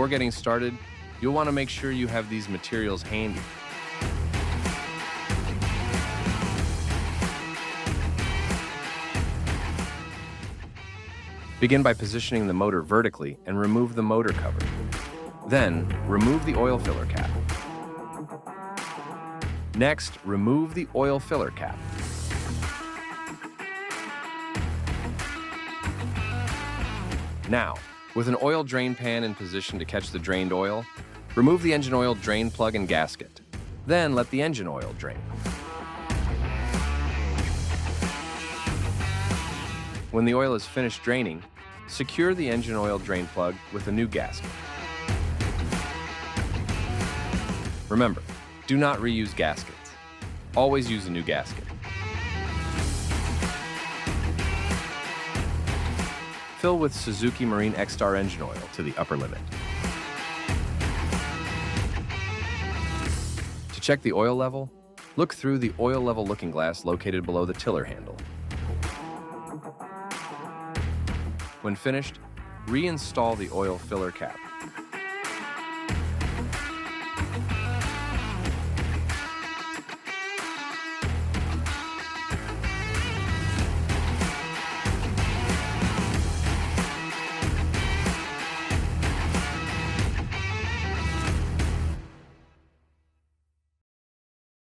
Before getting started, you'll want to make sure you have these materials handy. Begin by positioning the motor vertically and remove the motor cover. Then, remove the oil filler cap. Next, remove the oil filler cap. Now, with an oil drain pan in position to catch the drained oil, remove the engine oil drain plug and gasket. Then let the engine oil drain. When the oil is finished draining, secure the engine oil drain plug with a new gasket. Remember, do not reuse gaskets. Always use a new gasket. Fill with Suzuki Marine X-Star engine oil to the upper limit. To check the oil level, look through the oil level looking glass located below the tiller handle. When finished, reinstall the oil filler cap.